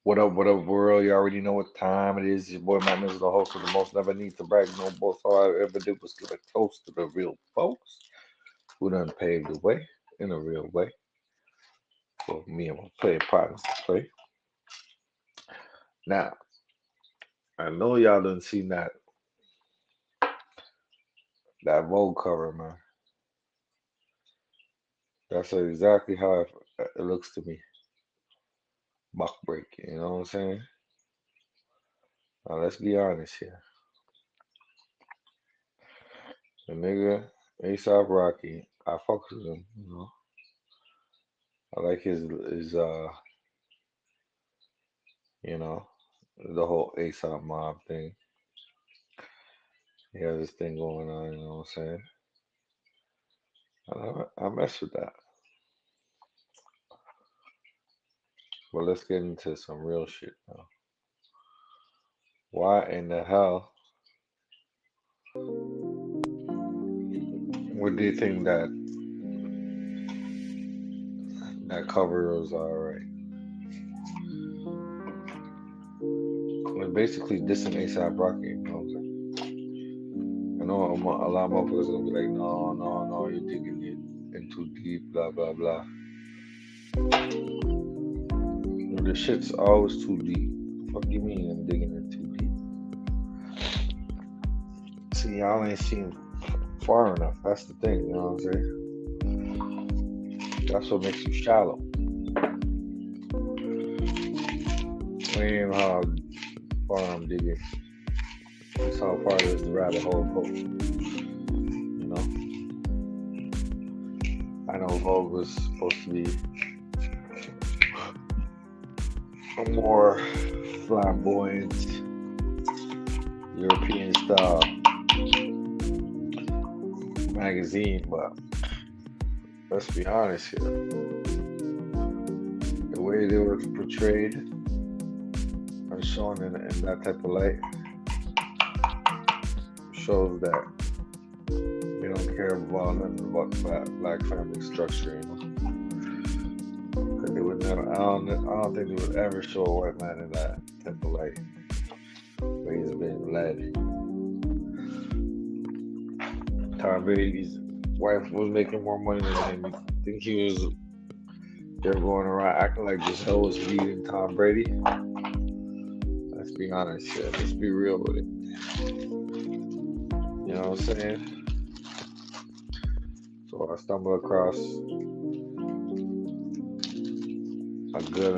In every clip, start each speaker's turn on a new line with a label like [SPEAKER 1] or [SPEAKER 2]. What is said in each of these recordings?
[SPEAKER 1] What up, world? You already know what time it is. Your boy Matt Mizzle, the host of the most. Never need to brag no boast. All I ever did was give a toast to the real folks who done paved the way in a real way for me and my play partners to play. Now, I know y'all done seen that Vogue cover, man. That's exactly how it looks to me. Buck break, you know what I'm saying? Now, let's be honest here. The nigga, ASAP Rocky, I fucks with him, you know. I like his you know, the whole ASAP mob thing. He has this thing going on, you know what I'm saying? I mess with that. But let's get into some real shit now. Why in the hell would they think that cover was alright? It's basically dissing ASAP Rocky, you know what I'm saying? I know a lot of motherfuckers gonna be like, no, no, no, you're digging it in too deep, blah, blah, blah. The shit's always too deep. Fuck you mean I'm digging it too deep? See, y'all ain't seen far enough. That's the thing, you know what I'm saying? That's what makes you shallow. Ain't how far I'm digging. That's how far does the rabbit hole go. You know? I know Vogue was supposed to be a more flamboyant European style magazine, but let's be honest here. The way they were portrayed and shown in that type of light shows that they don't care about nothing about black family structure, you know. 'Cause they would never. I don't think they would ever show a white man in that type of light where he's been led. Tom Brady's wife was making more money than him. You think he was? They're going around acting like Giselle was feeding Tom Brady. Let's be honest here. Let's be real with it. You know what I'm saying? So I stumbled across a good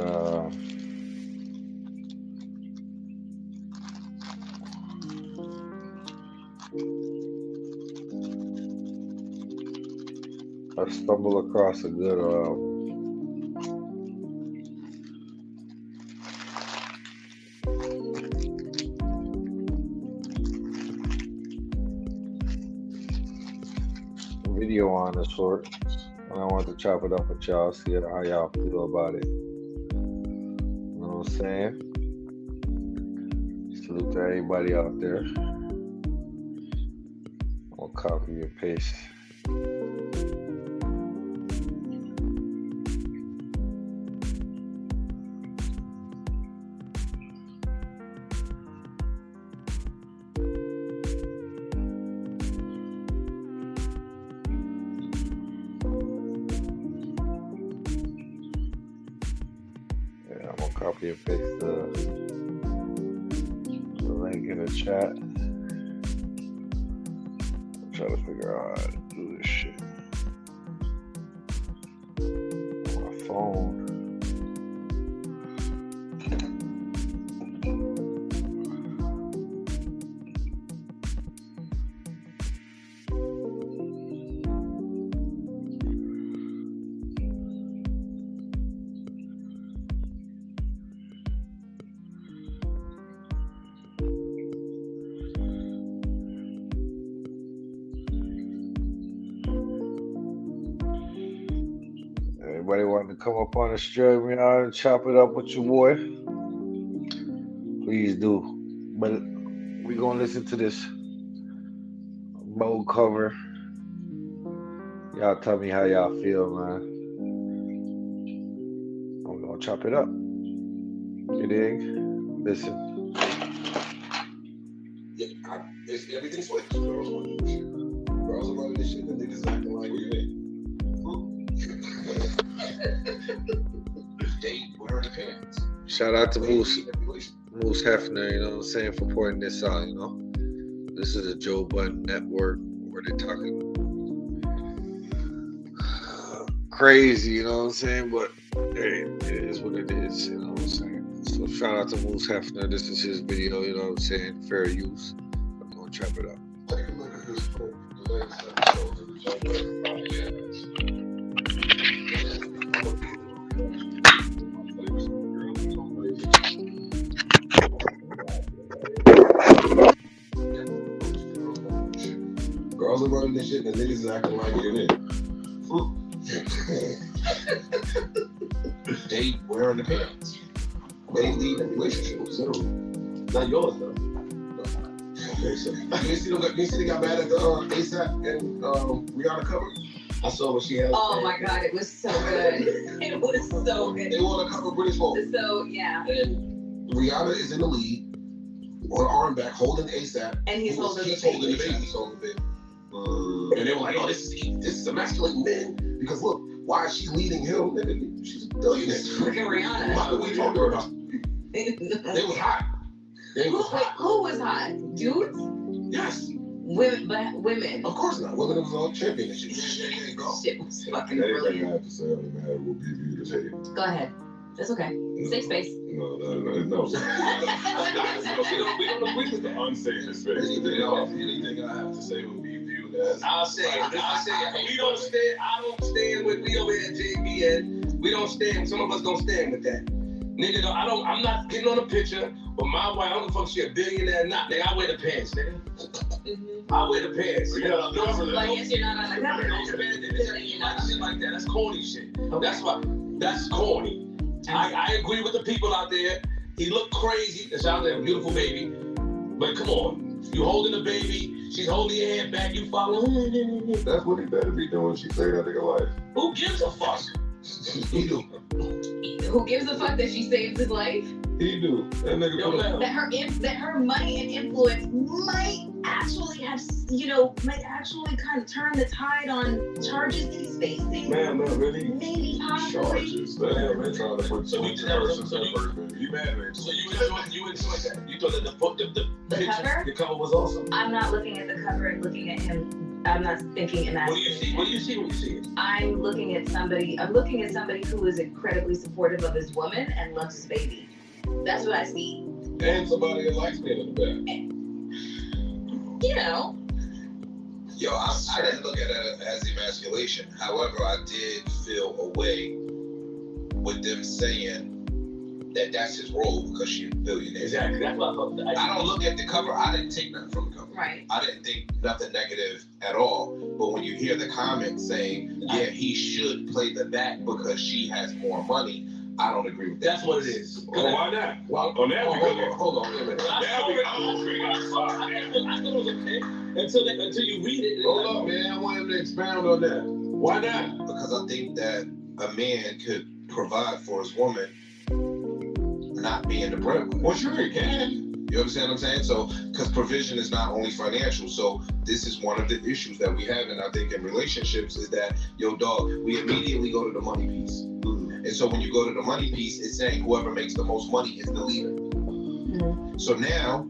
[SPEAKER 1] I stumbled across a good video on the sort, and I want to chop it up with y'all, see how y'all feel about it. You know what I'm saying? Salute to everybody out there. I'll copy and paste. Yeah, I'm gonna copy and paste the link in the chat. I'm trying to figure out how to do this shit on my phone. Anybody want to come up on the stream and chop it up with your boy? Please do. But we gonna listen to this bold cover. Y'all tell me how y'all feel, man. I'm gonna chop it up. You dig? Listen.
[SPEAKER 2] Yeah, it's everything switched. Girls running this shit. Girls are running this shit, and niggas acting like what you mean? They wearing the pants.
[SPEAKER 1] Shout out to Moose Hefner, you know what I'm saying, for pointing this out, you know. This is a Joe Budden network where they're talking crazy, you know what I'm saying? But hey, it is what it is, you know what I'm saying? So shout out to Moose Hefner. This is his video, you know what I'm saying? Fair use. I'm gonna chop it up.
[SPEAKER 2] Take a look at this book. The latest episode of the Joe Budden podcast. Girls are running this shit and the niggas is acting like it is. They wearing the pants. They lead the relationship. So, not yours though. Okay, so you see they got mad at the ASAP and Rihanna cover? I saw what she had.
[SPEAKER 3] Oh my god, it was so good. It was so good.
[SPEAKER 2] They want to cover British Vogue.
[SPEAKER 3] So yeah.
[SPEAKER 2] And Rihanna is in the lead on arm back holding ASAP.
[SPEAKER 3] And he's holding the
[SPEAKER 2] baby. He's holding the baby. And they were like, oh, this is emasculating men. Because look, why is she leading him? She's a billionaire.
[SPEAKER 3] Freaking Rihanna.
[SPEAKER 2] Why are we talking about? They was hot.
[SPEAKER 3] Who was hot? Dudes?
[SPEAKER 2] Yes.
[SPEAKER 3] Women, but women.
[SPEAKER 2] Of course not. Women was all champion and shit.
[SPEAKER 3] Shit was fucking brilliant.
[SPEAKER 2] I have to say, I mean, I will be viewed as hate.
[SPEAKER 3] Go ahead. That's okay. Safe space.
[SPEAKER 2] No. We don't agree with the unsafe space. Anything I have to say will be viewed as.
[SPEAKER 4] I'll say it. I don't stand with, we over here at JBN. We don't stand, some of us don't stand with that. Nigga, I'm not getting on a picture, but my wife, I don't know if she a billionaire or not, nigga, I wear the pants, nigga. I wear the pants.
[SPEAKER 3] Like, yes, you're not on the cover.
[SPEAKER 4] Shit like that, that's corny shit. That's corny. I agree with the people out there. He looked crazy. That's out there, a beautiful baby. But come on, you holding the baby, she's holding your hand back, you follow.
[SPEAKER 2] That's what he better be doing. She saved that nigga life.
[SPEAKER 4] Who gives a fuck?
[SPEAKER 2] He do.
[SPEAKER 3] Who gives a fuck that she saved his life?
[SPEAKER 2] He do. That nigga
[SPEAKER 3] That her money and influence might actually have, might actually kind of turn the tide on charges that he's facing.
[SPEAKER 2] Man, really?
[SPEAKER 3] Maybe possibly.
[SPEAKER 2] Charges. They're trying to put two persons in person. You mad at me?
[SPEAKER 4] So you enjoyed that? You thought that the picture,
[SPEAKER 3] cover?
[SPEAKER 4] the cover was awesome?
[SPEAKER 3] I'm not looking at the cover and looking at him. I'm not thinking in that.
[SPEAKER 4] What do you see? What do you see when you see it?
[SPEAKER 3] I'm looking at somebody who is incredibly supportive of his woman and loves his baby. That's what I see.
[SPEAKER 2] And somebody that likes being in the back.
[SPEAKER 5] Yo, I didn't look at it as emasculation. However, I did feel a way with them saying that that's his role because she's a billionaire.
[SPEAKER 4] Exactly. That's what I thought.
[SPEAKER 5] I don't look at the cover. I didn't take nothing from the cover.
[SPEAKER 3] Right.
[SPEAKER 5] I didn't think nothing negative at all. But when you hear the comments saying, yeah, he should play the back because she has more money, I don't agree with that.
[SPEAKER 4] That's what it is.
[SPEAKER 2] Well, why not?
[SPEAKER 5] Hold on, wait a minute.
[SPEAKER 4] I thought it was okay until you read it.
[SPEAKER 2] Hold up, man. I want him to expound on that. Why not?
[SPEAKER 5] Because I think that a man could provide for his woman not being the breadwinner.
[SPEAKER 2] Well, sure he can.
[SPEAKER 5] You understand what I'm saying? So, because provision is not only financial. So, this is one of the issues that we have, and I think in relationships is that, yo, dog, we immediately go to the money piece. And so when you go to the money piece, it's saying whoever makes the most money is the leader. Mm-hmm. So now,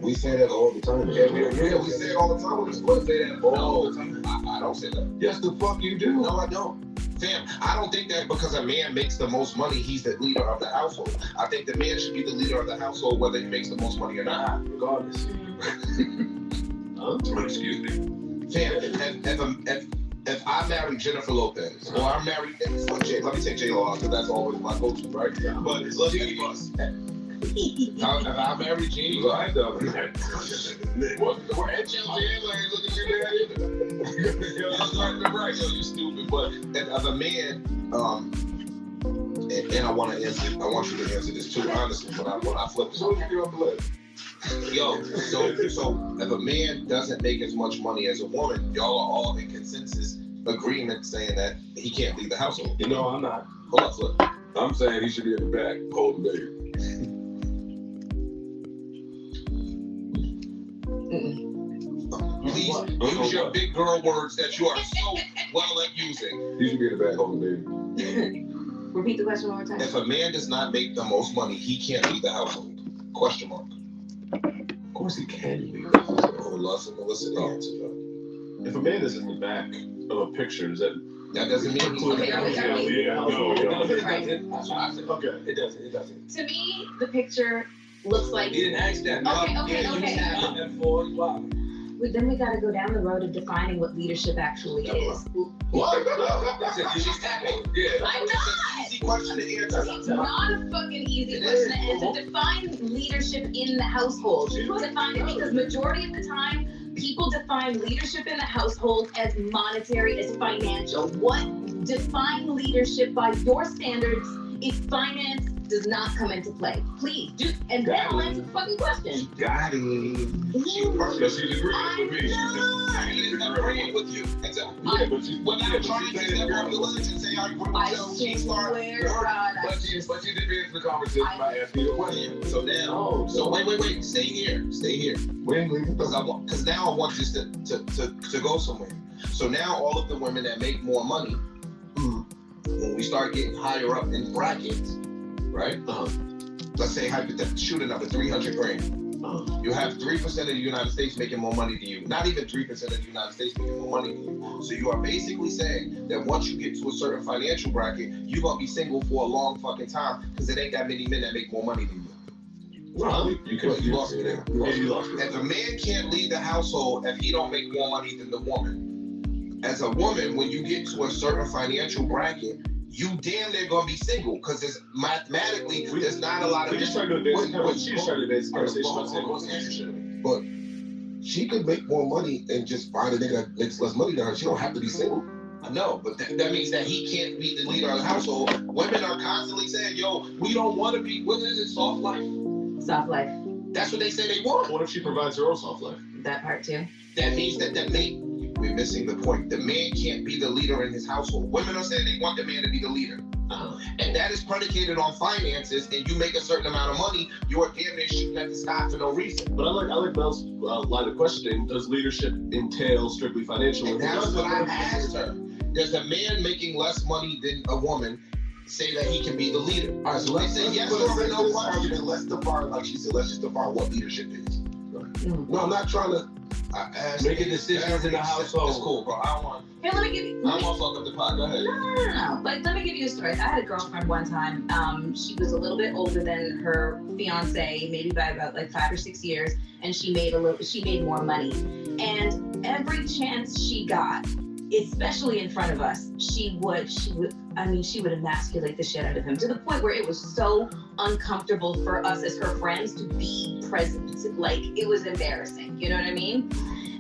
[SPEAKER 2] we say that all the time.
[SPEAKER 5] Yeah, we say it all the time. We're supposed to say that all the time. I don't say that.
[SPEAKER 2] Yes, the fuck you do.
[SPEAKER 5] No, I don't. Fam, I don't think that because a man makes the most money, he's the leader of the household. I think the man should be the leader of the household whether he makes the most money or not.
[SPEAKER 4] Regardless.
[SPEAKER 5] Excuse me. Fam, if I marry Jennifer Lopez, or I marry, let me take J-Lo out because that's always my go-to, right? But look at us. If I marry Jeannie,
[SPEAKER 2] I know.
[SPEAKER 5] we're at right, yo, you stupid. But as a man, and I want you to answer this too, honestly, when I flip this. Yo, so if a man doesn't make as much money as a woman, y'all are all in consensus agreement saying that he can't leave the household.
[SPEAKER 4] No, I'm not.
[SPEAKER 5] Hold on, flip.
[SPEAKER 2] I'm saying he should be in the back holding baby.
[SPEAKER 5] Please use your big girl words that you are so well at using.
[SPEAKER 2] He should be in the back holding baby.
[SPEAKER 3] Repeat the question one more time.
[SPEAKER 5] If a man does not make the most money, he can't lead the household. Question mark.
[SPEAKER 2] Of course he can leave.
[SPEAKER 5] Oh, listen to the answer, though.
[SPEAKER 6] If a man is in the back of a picture, does that
[SPEAKER 5] doesn't mean he's
[SPEAKER 3] Okay, are we-
[SPEAKER 6] That's what I said. Okay.
[SPEAKER 2] It doesn't.
[SPEAKER 3] To me, the picture looks like.
[SPEAKER 4] He didn't ask that.
[SPEAKER 3] Okay. Well, then we got to go down the road of defining what leadership actually is.
[SPEAKER 5] What?
[SPEAKER 4] She's tapping. Yeah.
[SPEAKER 3] I'm not.
[SPEAKER 5] Easy question to answer.
[SPEAKER 3] It's not a fucking easy question and to define leadership in the household. Define it because majority of the time, people define leadership in the household as monetary, as financial. What define leadership by your standards if finance does not come into play? Please do, and then I'll answer the fucking question.
[SPEAKER 5] Got it.
[SPEAKER 2] She's agreeing with me.
[SPEAKER 5] She's agreeing with you.
[SPEAKER 2] Yeah, but she's
[SPEAKER 5] When I'm trying to step on the ledge and say I agree
[SPEAKER 3] I
[SPEAKER 5] with you, she started.
[SPEAKER 3] swear to God,
[SPEAKER 2] But she did answer the conversation by asking you a question.
[SPEAKER 5] So now, wait, stay here. Because now I want this to go somewhere. So now all of the women that make more money, when we start getting higher up in brackets, right? Let's say hypothetically, shoot another 300 grand. You have 3% of the United States making more money than you. Not even 3% of the United States making more money than you. So you are basically saying that once you get to a certain financial bracket, you're gonna be single for a long fucking time because it ain't that many men that make more money than you.
[SPEAKER 2] Well, you lost me there. You lost me.
[SPEAKER 5] If a man can't lead the household if he don't make more money than the woman, as a woman, when you get to a certain financial bracket, you damn near gonna be single because it's mathematically there's not a lot of.
[SPEAKER 6] We just started to base conversation.
[SPEAKER 2] But she could make more money and just find a nigga that makes less money than her. She don't have to be single.
[SPEAKER 5] I know, but that means that he can't be the leader of the household. Women are constantly saying, "Yo, we don't want to be." What is it? Soft life.
[SPEAKER 3] Soft life.
[SPEAKER 5] That's what they say they want.
[SPEAKER 6] What if she provides her own soft life?
[SPEAKER 3] That part too.
[SPEAKER 5] That means that we're missing the point. The man can't be the leader in his household. Women are saying they want the man to be the leader. And that is predicated on finances, and you make a certain amount of money, you're damn near shooting at the sky for no reason.
[SPEAKER 6] But I like Mel's line of questioning. Does leadership entail strictly financial?
[SPEAKER 5] And that's what I asked her. Does a man making less money than a woman say that he can be the leader?
[SPEAKER 2] All right, so let's
[SPEAKER 5] say yes
[SPEAKER 2] or no
[SPEAKER 5] argument.
[SPEAKER 2] Let's define, like she said, let's just define what leadership is. No, I'm not trying to
[SPEAKER 4] making decisions in the household.
[SPEAKER 5] It's cool, bro. I don't want.
[SPEAKER 3] Here, let me give you.
[SPEAKER 5] I don't want to fuck up the pot. Go ahead.
[SPEAKER 3] No. But let me give you a story. I had a girlfriend one time. She was a little bit older than her fiance, maybe by about like 5 or 6 years, and she made more money. And every chance she got, especially in front of us, she would emasculate the shit out of him to the point where it was so uncomfortable for us as her friends to be present. Like, it was embarrassing, you know what I mean?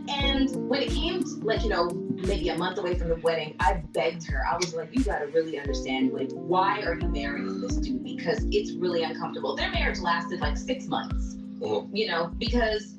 [SPEAKER 3] And when it came to, like, you know, maybe a month away from the wedding, I begged her. I was like, you gotta really understand, like, why are you marrying this dude? Because it's really uncomfortable. Their marriage lasted like 6 months, you know, because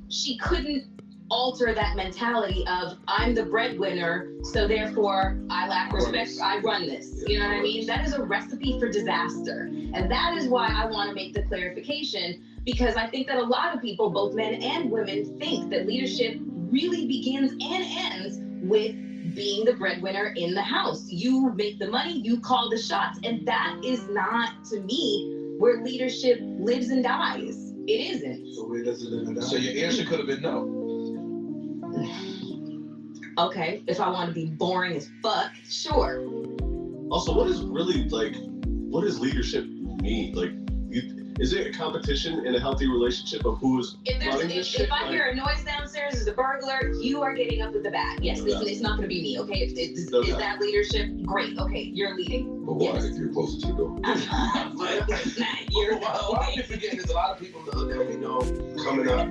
[SPEAKER 3] she couldn't alter that mentality of I'm the breadwinner, so therefore I lack respect, I run this. You know what I mean? That is a recipe for disaster. And that is why I want to make the clarification, because I think that a lot of people, both men and women, think that leadership really begins and ends with being the breadwinner in the house. You make the money, you call the shots, and that is not, to me, where leadership lives and dies. It isn't.
[SPEAKER 2] So where does it live and die?
[SPEAKER 5] So your answer could have been no.
[SPEAKER 3] Okay, if I want to be boring as fuck, sure.
[SPEAKER 6] Also, what does leadership mean? Like, is it a competition in a healthy relationship of who is running this shit?
[SPEAKER 3] If I hear a noise downstairs, there's a burglar, you are getting up with the bat. Yes, it's not going to be me, okay? Is that leadership? Great, okay, you're leading.
[SPEAKER 2] But why, if you're closer to the door?
[SPEAKER 4] What I'm forgetting is a lot of people that we know coming up,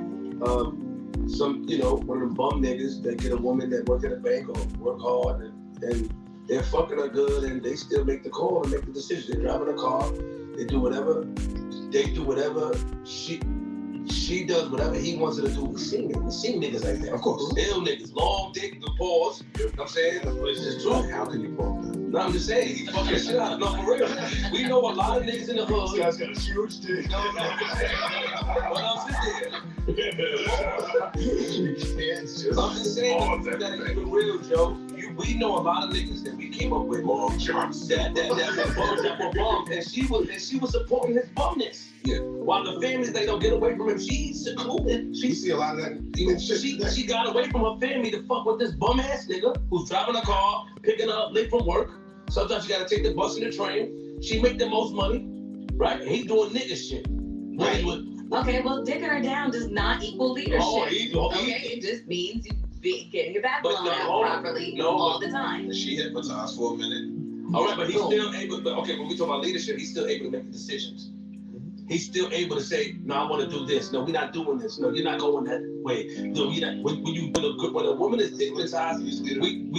[SPEAKER 4] some, you know, one of them bum niggas that get a woman that work at a bank or work hard and they're fucking her good and they still make the call and make the decision. They're driving a car, they do whatever, she does whatever he wants her to do. We seen niggas like that.
[SPEAKER 2] Of course.
[SPEAKER 4] Ill niggas, long dick, the pause. You know what I'm saying? It's just true.
[SPEAKER 2] How can you prove that?
[SPEAKER 4] No, I'm just saying, he fucking shit out. No, for real. We know a lot of niggas in the hood.
[SPEAKER 6] This guy's got a huge dick.
[SPEAKER 4] No. What else is there? I'm just saying that keep it real, Joe. We know a lot of niggas that we came up with long shots that were bummed, and she was supporting his bumness.
[SPEAKER 2] Yeah.
[SPEAKER 4] While the families they don't get away from him, she's secluded.
[SPEAKER 2] You see a lot of that. Even
[SPEAKER 4] She got away from her family to fuck with this bum ass nigga who's driving a car, picking her up late from work. Sometimes she gotta take the bus and the train. She make the most money, right? And he doing nigga shit.
[SPEAKER 3] Right. Okay, well, dicking her down does not equal leadership. Okay, it just means getting your back blown out properly all the time.
[SPEAKER 5] She hypnotized for a minute.
[SPEAKER 4] All right, but he's still able. But okay, when we talk about leadership, he's still able to make the decisions. He's still able to say, "No, I want to do this. No, we're not doing this. No, you're not going that way. No, you're not." When a woman is hypnotized, we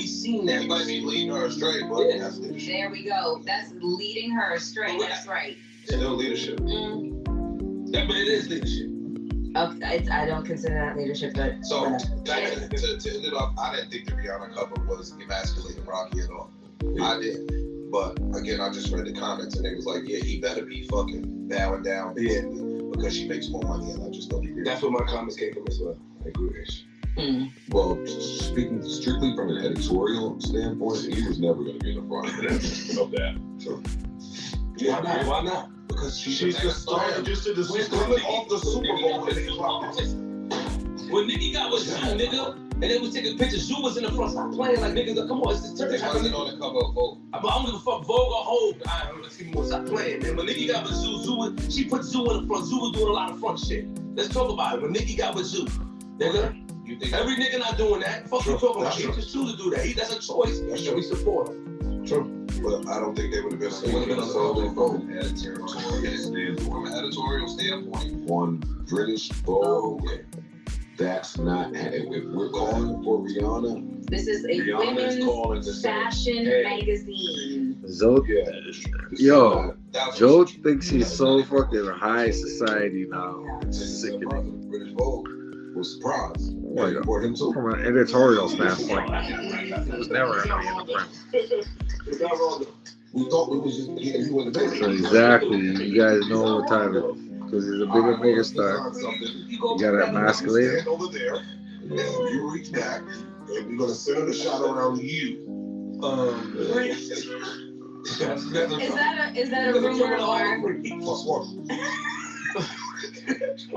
[SPEAKER 4] seen that.
[SPEAKER 5] He might be leading her astray, but that's leadership.
[SPEAKER 3] There we go. That's leading her astray. That's right.
[SPEAKER 5] Still leadership.
[SPEAKER 4] But it is leadership.
[SPEAKER 3] Okay, I don't consider that leadership, but
[SPEAKER 5] so to end it off, I didn't think the Rihanna cover was emasculating Rocky at all. I did. But again, I just read the comments and it was like, yeah, he better be fucking bowing down because she makes more money, and I just don't agree.
[SPEAKER 4] That's where my comments came from as well. I agree with you.
[SPEAKER 2] Well, speaking strictly from an editorial standpoint, he was never going to be in the front of that. So,
[SPEAKER 4] yeah, why not?
[SPEAKER 5] Because
[SPEAKER 6] she's the star. Just to the
[SPEAKER 2] coming off the Super Bowl.
[SPEAKER 4] When Nicki got with Zoo, nigga, and they was taking pictures, Zoo was in the front, stop playing like niggas. Come on, it's the turn.
[SPEAKER 5] It wasn't on the cover of Vogue.
[SPEAKER 4] But I don't give a fuck, Vogue or Hope. Let's see more, stop playing. And when Nicki got with Zoo, she put Zoo in the front. Zoo was doing a lot of front shit. Let's talk about it. When Nicki got with Zoo, nigga, every nigga not doing that. Fuck you talking about? He just choose to do that. That's a choice. That's what we support.
[SPEAKER 2] True.
[SPEAKER 5] But I don't think they would have been.
[SPEAKER 2] They would have been on Vogue.
[SPEAKER 5] From an editorial standpoint,
[SPEAKER 2] on British Vogue. That's not. If we're calling for Rihanna,
[SPEAKER 3] this is a women's fashion magazine.
[SPEAKER 1] Joe thinks he's so fucking high society now. It's sickening.
[SPEAKER 2] British Vogue was surprised.
[SPEAKER 1] For him too. From an editorial standpoint, it was never going to be in the print.
[SPEAKER 2] We thought we was just getting you in the bed.
[SPEAKER 1] Exactly. You guys know what time it is. Because he's a bigger star. You gotta emasculate it.
[SPEAKER 2] Over there, and you reach back, and we're gonna center the shot around you.
[SPEAKER 3] Is that a rumor or?
[SPEAKER 2] Plus one.
[SPEAKER 5] You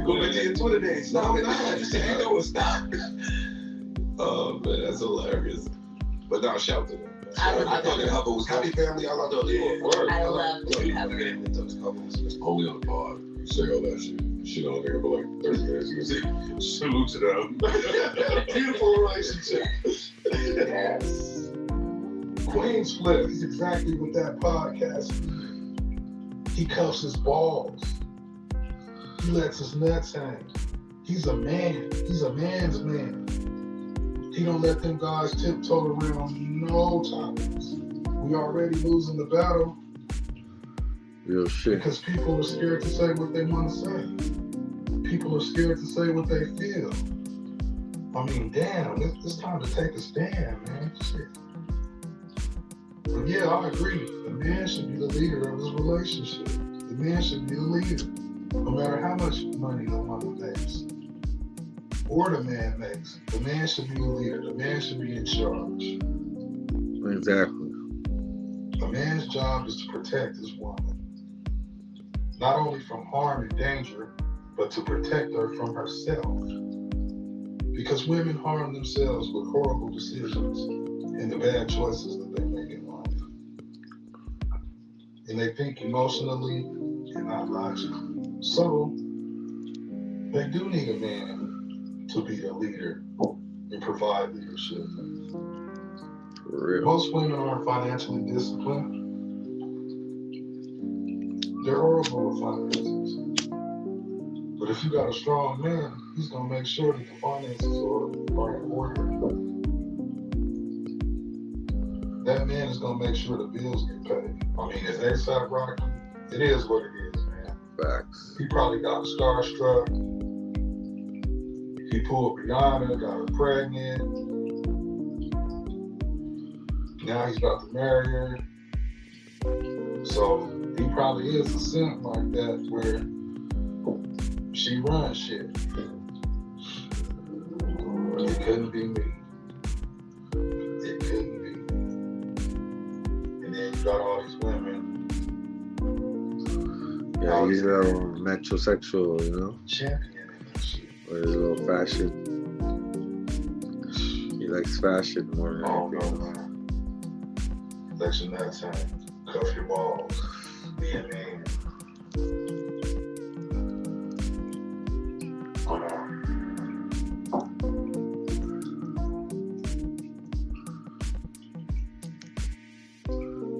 [SPEAKER 5] go back to your Twitter days. No, I just said you know stop.
[SPEAKER 2] Oh man, that's hilarious. But now shout to them.
[SPEAKER 3] I thought
[SPEAKER 5] the cover was happy family. I love the word.
[SPEAKER 3] I love the cover.
[SPEAKER 2] It's only on the pod. You say all that shit on there for like 30 minutes. You can say, salute to them. Beautiful relationship.
[SPEAKER 7] Yes. Queen's Flip is exactly what that podcast is. He cuffs his balls. He lets his nuts hang. He's a man. He's a man's man. He don't let them guys tiptoe around no topics. We already losing the battle.
[SPEAKER 1] Real shit.
[SPEAKER 7] Because people are scared to say what they want to say. People are scared to say what they feel. I mean, damn, it's time to take a stand, man. Shit. But yeah, I agree. The man should be the leader of his relationship. The man should be the leader, no matter how much money the woman makes. Or the man makes. The man should be the leader. The man should be in charge.
[SPEAKER 1] Exactly.
[SPEAKER 7] A man's job is to protect his woman. Not only from harm and danger, but to protect her from herself. Because women harm themselves with horrible decisions and the bad choices that they make in life. And they think emotionally and not logically. So, they do need a man to be a leader and provide leadership.
[SPEAKER 1] For real.
[SPEAKER 7] Most women aren't financially disciplined. They're horrible with finances. But if you got a strong man, he's gonna make sure that the finances are in order. That man is gonna make sure the bills get paid. I mean, if ASAP Rocky, it is what it is, man.
[SPEAKER 1] Facts.
[SPEAKER 7] He probably got starstruck. He pulled Rihanna, got her pregnant. Now he's about to marry her. So he probably is a simp like that where she runs shit. It couldn't be me. It couldn't be. And then you got all these women.
[SPEAKER 1] Yeah, he's a metrosexual, you know?
[SPEAKER 7] Championing that shit.
[SPEAKER 1] Or his little fashion. He likes fashion more than
[SPEAKER 7] Oh, no,
[SPEAKER 1] anything.
[SPEAKER 7] man. Election that time. Cuff your balls. Be a man.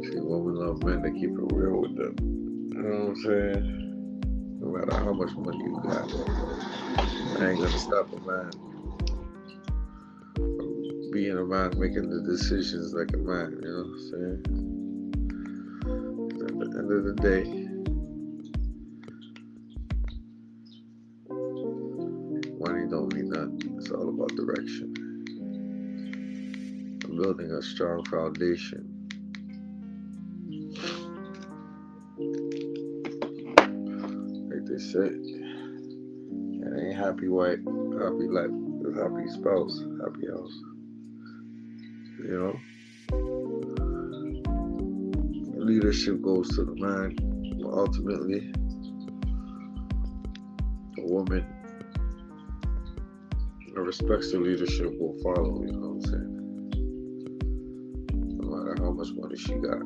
[SPEAKER 1] See, women love men that keep it real with them. You know what I'm saying? No matter how much money you got, I ain't gonna stop a man from being a man, making the decisions like a man, you know what I'm saying? 'Cause at the end of the day, money don't mean nothing. It's all about direction. I'm building a strong foundation. Like they say, it ain't happy wife, happy life, it's happy spouse, happy house. You know? Leadership goes to the man, but ultimately, a woman that respects the leadership will follow, you know what I'm saying? No matter how much money she got.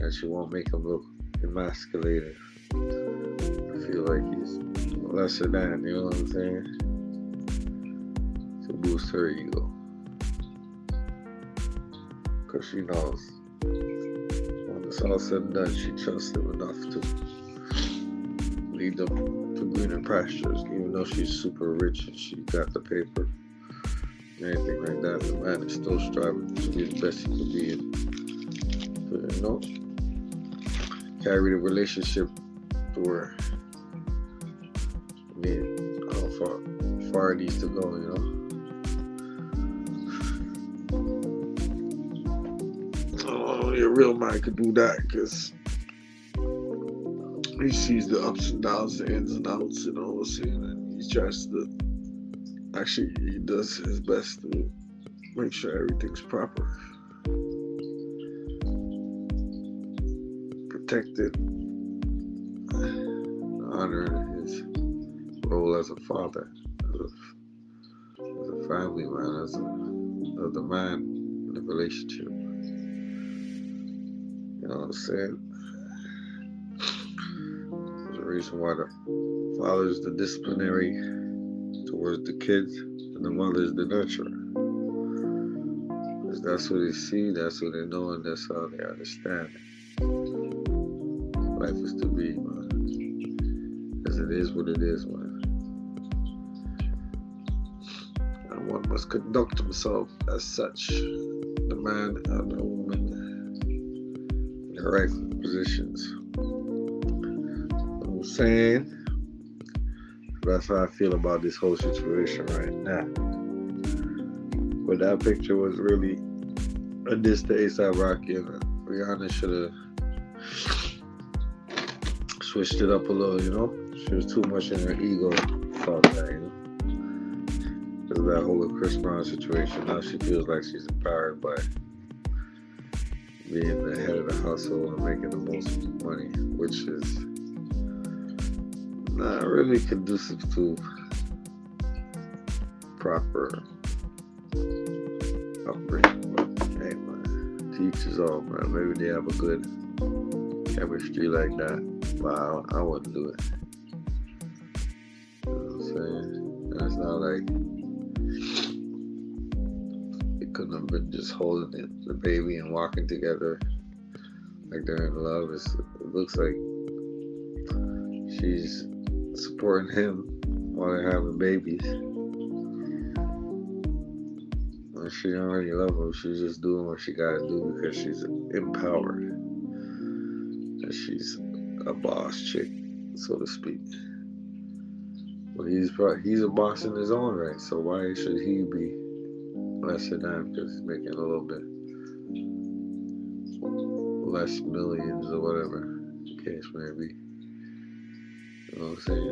[SPEAKER 1] And she won't make him look emasculated. I feel like he's lesser than, you know what I'm saying? To boost her ego. Because she knows when it's all said and done, she trusts him enough to lead them to greener pastures, even though she's super rich and she got the paper and anything like that. The man is still striving to be the best he could be, and you know, carry the relationship to where, I mean, how far it needs to go, you know. Only a real man could do that, because he sees the ups and downs, the ins and outs, you know what I'm saying, and he tries to, actually, he does his best to make sure everything's proper, protected, honoring his role as a father, as a family man, as the man in the relationship. You know what I'm saying? There's a reason why the father's the disciplinary towards the kids and the mother's the nurturer. Because that's what they see, that's what they know, and that's how they understand it. Life is to be, man. Because it is what it is, man. And one must conduct himself as such, the man and the woman, in the rightful positions. You know what I'm saying? That's how I feel about this whole situation right now. But that picture was really a diss to A$AP Rocky, and Rihanna should have switched it up a little, you know? She was too much in her ego about that, you know? Because of that whole Chris Brown situation. Now she feels like she's empowered by being the head of the household and making the most money, which is not really conducive to proper upbringing. But hey, man, teach is all, man. Maybe they have a good chemistry like that, but I wouldn't do it. You know what I'm saying? And it's not like it couldn't have been just holding the baby and walking together like they're in love. It looks like she's supporting him while they're having babies. And she don't really love him. She's just doing what she gotta do because she's empowered. And she's a boss chick, so to speak. But he's a boss in his own right, so why should he be less than that because he's making a little bit less millions or whatever the case may be. You know what I'm saying?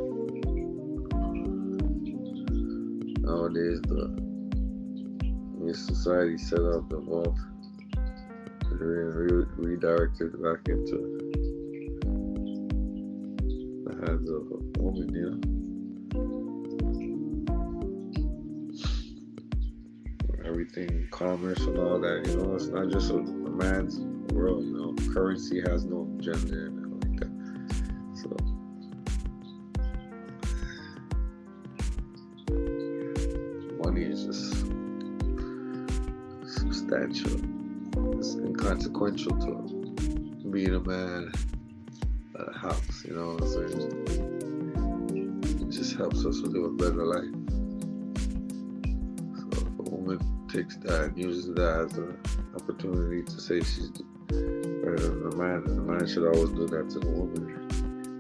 [SPEAKER 1] Nowadays, the society set up the wealth and redirected back into the hands of a woman, you know? Everything, commerce and all that, you know, it's not just a man's world, you know. Currency has no gender and like that. So money is just substantial. It's inconsequential to being a man at a house, you know what I'm saying? It just helps us to live a better life. So if a woman takes that and uses that as an opportunity to say she's better than the man, and the man should always do that to the woman.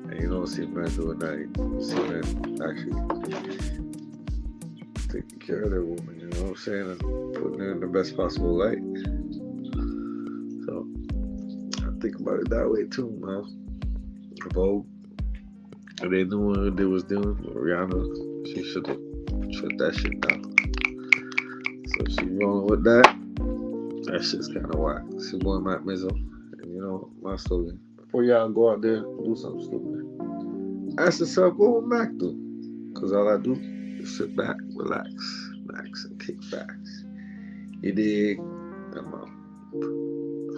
[SPEAKER 1] And you don't see men doing that. You see men actually taking care of their woman, you know what I'm saying, and putting her in the best possible light. So I think about it that way too, man. Vogue, they knew what they was doing. Rihanna, she should have shut that shit down. So if she rolling with that shit's kind of whack. It's your boy Matt Mizzo, and you know my slogan. Before y'all go out there and do something stupid, ask yourself what would Mac do? Cause all I do is sit back, relax, and kick facts. You dig? I'm out.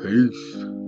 [SPEAKER 1] Peace.